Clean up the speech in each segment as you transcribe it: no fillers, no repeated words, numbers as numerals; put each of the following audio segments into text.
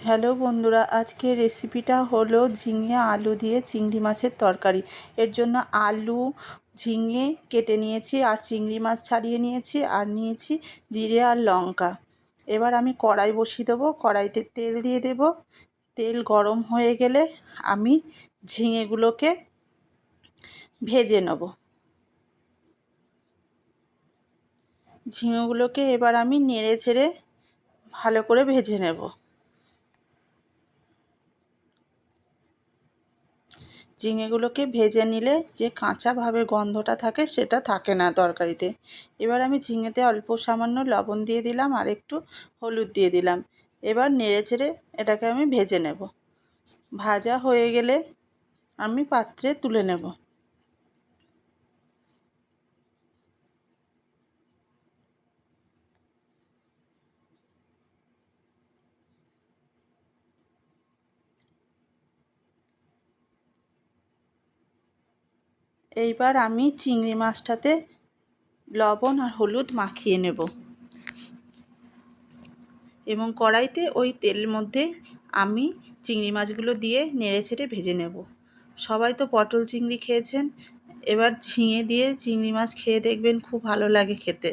Hello বন্ধুরা, আজকের রেসিপিটা হলো ঝিঙে আলু দিয়ে চিংড়ি মাছের তরকারি। এর জন্য আলু ঝিঙে কেটে নিয়েছি, আর চিংড়ি মাছ ছাড়িয়ে নিয়েছি, আর নিয়েছি জিরে আর লঙ্কা। এবার আমি কড়াই বসিয়ে দেবো, কড়াইতে তেল দিয়ে দেব। তেল গরম হয়ে গেলে আমি ঝিঙেগুলোকে ভেজে নেব। ঝিঙেগুলোকে এবার আমি নেড়ে চেড়ে ভালো করে ভেজে নেব। ঝিঙেগুলোকে ভেজে নিলে যে কাঁচা ভাবের গন্ধটা থাকে সেটা থাকে না তরকারিতে। এবার আমি ঝিঙেতে অল্প সামান্য লবণ দিয়ে দিলাম, আর একটু হলুদ দিয়ে দিলাম। এবার নেড়ে চেড়ে এটাকে আমি ভেজে নেব। ভাজা হয়ে গেলে আমি পাত্রে তুলে নেব। এইবার আমি চিংড়ি মাছটাতে লবণ আর হলুদ মাখিয়ে নেব, এবং কড়াইতে ওই তেলের মধ্যে আমি চিংড়ি মাছগুলো দিয়ে নেড়ে চেড়ে ভেজে নেব। সবাই তো পটল চিংড়ি খেয়েছেন, এবার ঝিঙে দিয়ে চিংড়ি মাছ খেয়ে দেখবেন, খুব ভালো লাগে খেতে।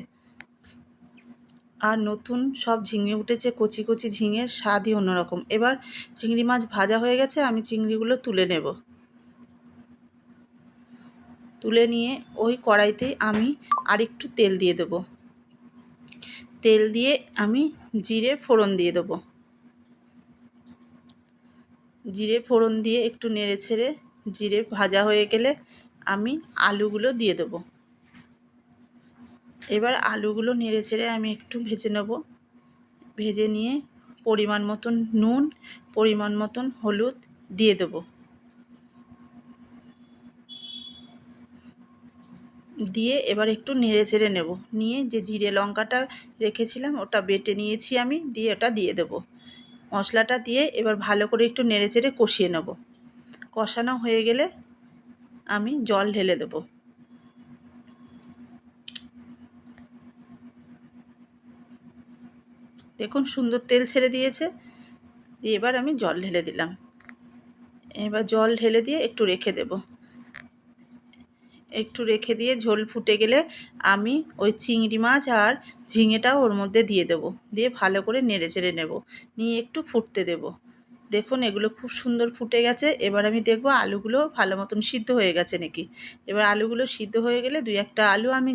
আর নতুন সব ঝিঙে উঠেছে, কচি কচি ঝিঙের স্বাদই অন্যরকম। এবার চিংড়ি মাছ ভাজা হয়ে গেছে, আমি চিংড়িগুলো তুলে নেব। তুলে নিয়ে ওই কড়াইতেই আমি আরেকটু তেল দিয়ে দেবো। তেল দিয়ে আমি জিরে ফোড়ন দিয়ে দেবো। জিরে ফোড়ন দিয়ে একটু নেড়ে ছেড়ে জিরে ভাজা হয়ে গেলে আমি আলুগুলো দিয়ে দেবো। এবার আলুগুলো নেড়ে ছেড়ে আমি একটু ভেজে নেব। ভেজে নিয়ে পরিমাণ মতন নুন, পরিমাণ মতন হলুদ দিয়ে দেবো। দিয়ে এবার একটু নেড়ে চেড়ে নেব। নিয়ে যে জিরে লঙ্কাটা রেখেছিলাম ওটা বেটে নিয়েছি আমি, দিয়ে ওটা দিয়ে দেবো। মশলাটা দিয়ে এবার ভালো করে একটু নেড়ে চেড়ে কষিয়ে নেব। কষানো হয়ে গেলে আমি জল ঢেলে দেবো। দেখুন সুন্দর তেল ছেড়ে দিয়েছে। দিয়ে এবার আমি জল ঢেলে দিলাম। এবার জল ঢেলে দিয়ে একটু রেখে দেব। একটু রেখে দিয়ে ঝোল ফুটে গেলে আমি ওই চিংড়ি মাছ আর ঝিঙেটাও ওর মধ্যে দিয়ে দেবো। দিয়ে ভালো করে নেড়ে চেড়ে নেব, নিয়ে একটু ফুটতে দেব। দেখুন এগুলো খুব সুন্দর ফুটে গেছে। এবার আমি দেখব আলুগুলো ভালো মতন সিদ্ধ হয়ে গেছে নাকি। এবার আলুগুলো সিদ্ধ হয়ে গেলে দুই একটা আলু আমি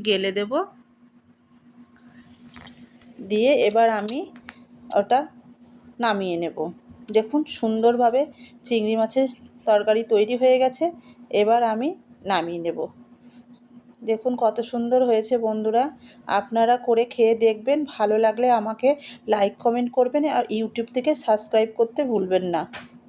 গেলে দেব। দিয়ে এবার আমি ওটা নামিয়ে নেব। দেখুন সুন্দরভাবে চিংড়ি মাছের তরকারি তৈরি হয়ে গেছে। এবার আমি নামিয়ে নেব। দেখুন কত সুন্দর হয়েছে বন্ধুরা, আপনারা করে খেয়ে দেখবেন। ভালো লাগলে আমাকে লাইক কমেন্ট করবেন, আর ইউটিউব থেকে সাবস্ক্রাইব করতে ভুলবেন না।